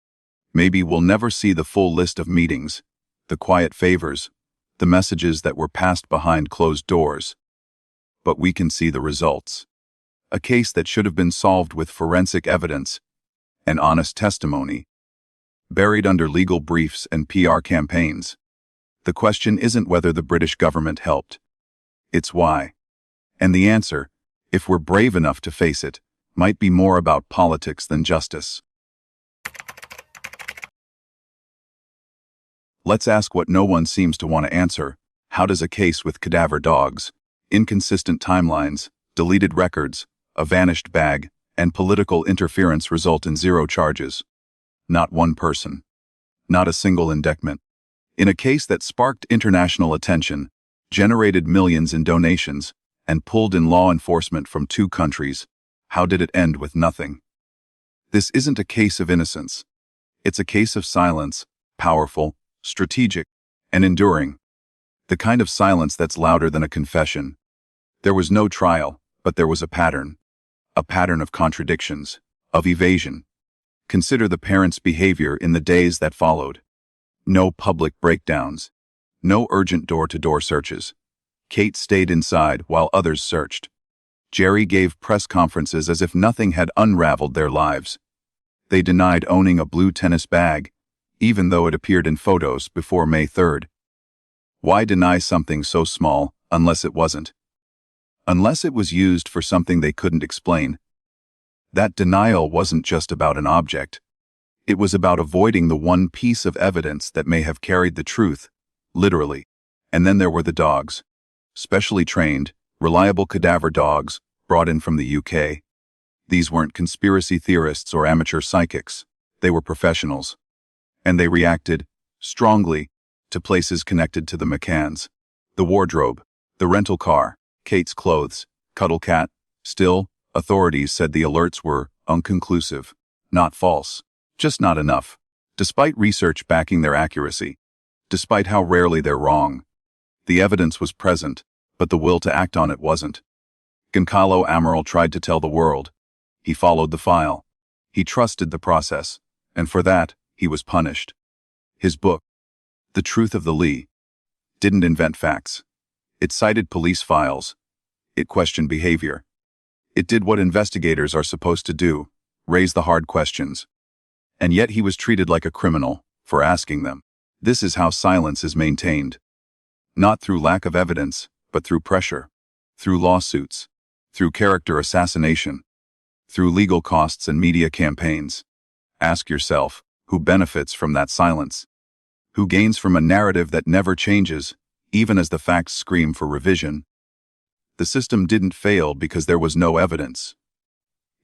Maybe we'll never see the full list of meetings, the quiet favors, the messages that were passed behind closed doors. But we can see the results. A case that should have been solved with forensic evidence and honest testimony, buried under legal briefs and PR campaigns. The question isn't whether the British government helped. It's why. And the answer, if we're brave enough to face it, might be more about politics than justice. Let's ask what no one seems to want to answer. How does a case with cadaver dogs, inconsistent timelines, deleted records, a vanished bag, and political interference result in 0 charges? Not one person. Not a single indictment. In a case that sparked international attention, generated millions in donations, and pulled in law enforcement from 2 countries, how did it end with nothing? This isn't a case of innocence. It's a case of silence, powerful, strategic, and enduring. The kind of silence that's louder than a confession. There was no trial, but there was a pattern. A pattern of contradictions, of evasion. Consider the parents' behavior in the days that followed. No public breakdowns. No urgent door-to-door searches. Kate stayed inside while others searched. Jerry gave press conferences as if nothing had unraveled their lives. They denied owning a blue tennis bag, even though it appeared in photos before May 3rd. Why deny something so small, unless it wasn't? Unless it was used for something they couldn't explain. That denial wasn't just about an object. It was about avoiding the one piece of evidence that may have carried the truth, literally. And then there were the dogs. Specially trained, reliable cadaver dogs, brought in from the UK. These weren't conspiracy theorists or amateur psychics. They were professionals. And they reacted, strongly, to places connected to the McCanns. The wardrobe, the rental car, Kate's clothes, Cuddle Cat. Still, authorities said the alerts were inconclusive, not false, just not enough, despite research backing their accuracy, despite how rarely they're wrong. The evidence was present, but the will to act on it wasn't. Giancarlo Amaral tried to tell the world. He followed the file. He trusted the process, and for that, he was punished. His book, The Truth of the Lee, didn't invent facts. It cited police files. It questioned behavior. It did what investigators are supposed to do, raise the hard questions. And yet he was treated like a criminal for asking them. This is how silence is maintained. Not through lack of evidence, but through pressure. through lawsuits, through character assassination, through legal costs and media campaigns. Ask yourself, who benefits from that silence? Who gains from a narrative that never changes, even as the facts scream for revision? The system didn't fail because there was no evidence.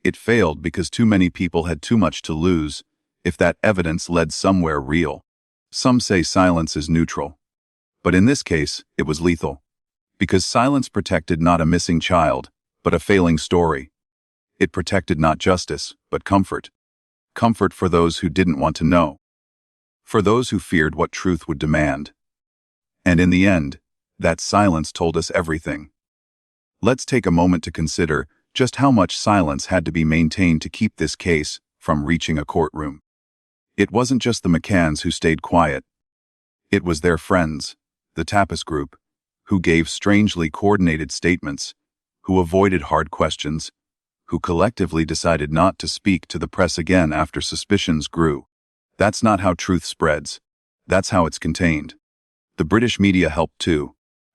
It failed because too many people had too much to lose if that evidence led somewhere real. Some say silence is neutral, but in this case, it was lethal. Because silence protected not a missing child, but a failing story. It protected not justice, but comfort. Comfort for those who didn't want to know. For those who feared what truth would demand. And in the end, that silence told us everything. Let's take a moment to consider just how much silence had to be maintained to keep this case from reaching a courtroom. It wasn't just the McCanns who stayed quiet. It was their friends, the TAPAS group, who gave strangely coordinated statements, who avoided hard questions, who collectively decided not to speak to the press again after suspicions grew. That's not how truth spreads. That's how it's contained. The British media helped too.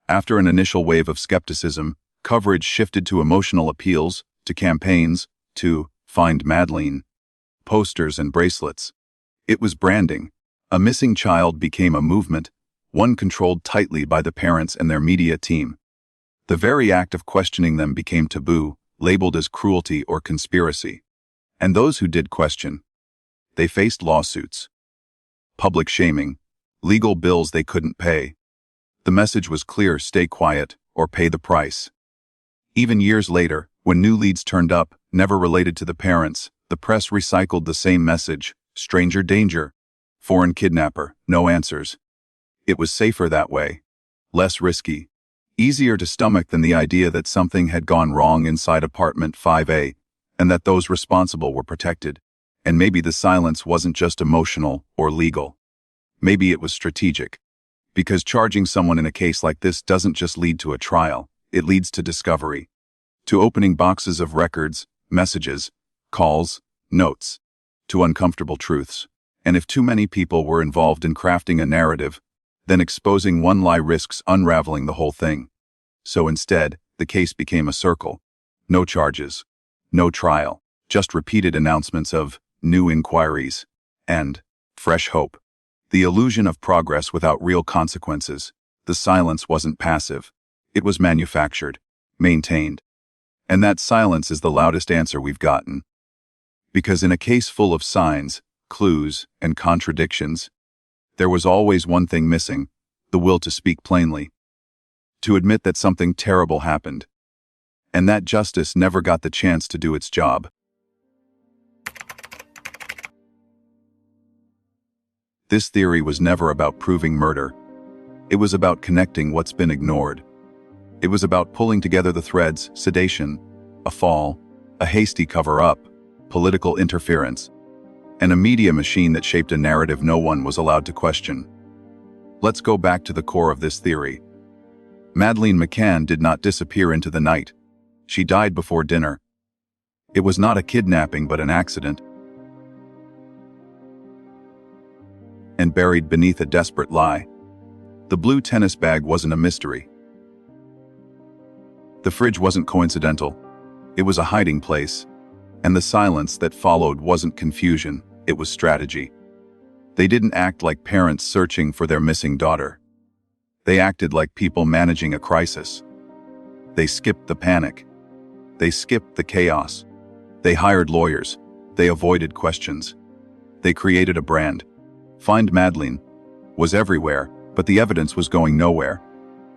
After an initial wave of skepticism, coverage shifted to emotional appeals, to campaigns, to "Find Madeleine," posters and bracelets. It was branding. A missing child became a movement, one controlled tightly by the parents and their media team. The very act of questioning them became taboo, labeled as cruelty or conspiracy. And those who did question, they faced lawsuits, public shaming, legal bills they couldn't pay. The message was clear: stay quiet or pay the price. Even years later, when new leads turned up, never related to the parents, the press recycled the same message: stranger danger, foreign kidnapper, no answers. It was safer that way, less risky, easier to stomach than the idea that something had gone wrong inside apartment 5A, and that those responsible were protected. And maybe the silence wasn't just emotional or legal. Maybe it was strategic. Because charging someone in a case like this doesn't just lead to a trial, it leads to discovery, to opening boxes of records, messages, calls, notes, to uncomfortable truths. And if too many people were involved in crafting a narrative, then exposing one lie risks unraveling the whole thing. So instead, the case became a circle. No charges, no trial, just repeated announcements of new inquiries and fresh hope. The illusion of progress without real consequences. The silence wasn't passive. It was manufactured, maintained. And that silence is the loudest answer we've gotten. Because in a case full of signs, clues, and contradictions, there was always one thing missing: the will to speak plainly. To admit that something terrible happened. And that justice never got the chance to do its job. This theory was never about proving murder. It was about connecting what's been ignored. It was about pulling together the threads: sedation, a fall, a hasty cover-up, political interference, and a media machine that shaped a narrative no one was allowed to question. Let's go back to the core of this theory. Madeleine McCann did not disappear into the night. She died before dinner. It was not a kidnapping but an accident. And buried beneath a desperate lie. The blue tennis bag wasn't a mystery. The fridge wasn't coincidental. It was a hiding place. And the silence that followed wasn't confusion, it was strategy. They didn't act like parents searching for their missing daughter. They acted like people managing a crisis. They skipped the panic. They skipped the chaos. They hired lawyers. They avoided questions. They created a brand. Find Madeleine was everywhere, but the evidence was going nowhere.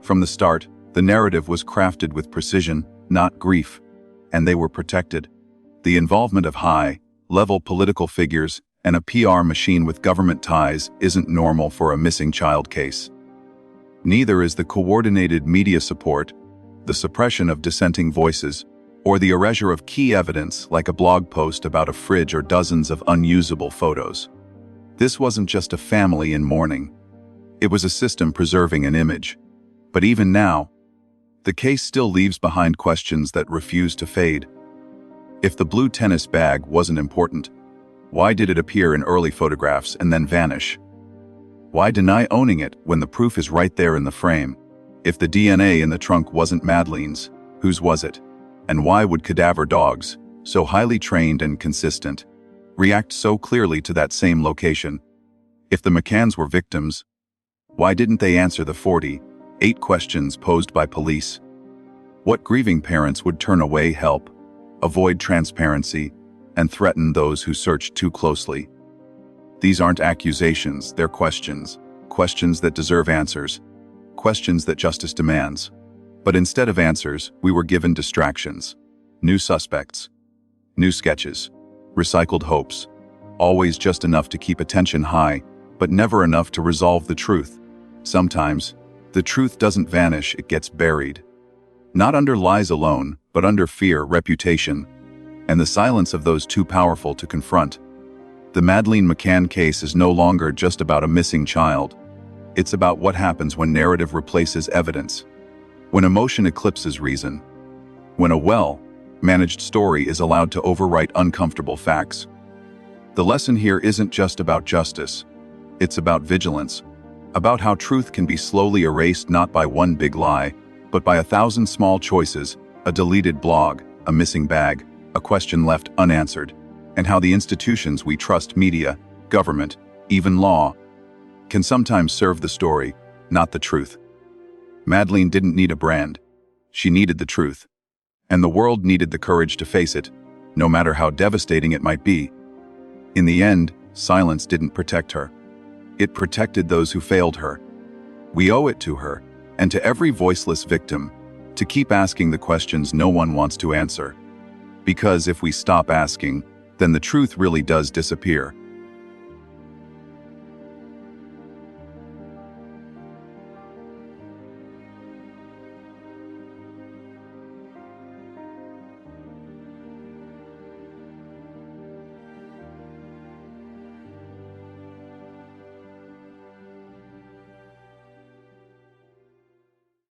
From the start, the narrative was crafted with precision, not grief, and they were protected. The involvement of high-level political figures and a PR machine with government ties isn't normal for a missing child case. Neither is the coordinated media support, the suppression of dissenting voices, or the erasure of key evidence like a blog post about a fridge or dozens of unusable photos. This wasn't just a family in mourning. It was a system preserving an image. But even now, the case still leaves behind questions that refuse to fade. If the blue tennis bag wasn't important, why did it appear in early photographs and then vanish? Why deny owning it when the proof is right there in the frame? If the DNA in the trunk wasn't Madeleine's, Whose was it? And why would cadaver dogs, so highly trained and consistent, react so clearly to that same location? If the McCanns were victims, why didn't they answer the 48 questions posed by police? What grieving parents would turn away help, avoid transparency, and threaten those who searched too closely? These aren't accusations, they're questions. Questions that deserve answers. Questions that justice demands. But instead of answers, we were given distractions. New suspects. New sketches. Recycled hopes. Always just enough to keep attention high, but never enough to resolve the truth. Sometimes, the truth doesn't vanish, it gets buried. Not under lies alone, but under fear, reputation, and the silence of those too powerful to confront. The Madeleine McCann case is no longer just about a missing child. It's about what happens when narrative replaces evidence, when emotion eclipses reason, when a well-managed story is allowed to overwrite uncomfortable facts. The lesson here isn't just about justice. It's about vigilance, about how truth can be slowly erased not by one big lie, but by 1,000 small choices, a deleted blog, a missing bag, a question left unanswered, and how the institutions we trust, media, government, even law, can sometimes serve the story, not the truth. Madeleine didn't need a brand. She needed the truth. And the world needed the courage to face it, no matter how devastating it might be. In the end, silence didn't protect her. It protected those who failed her. We owe it to her, and to every voiceless victim, to keep asking the questions no one wants to answer. Because if we stop asking, then the truth really does disappear.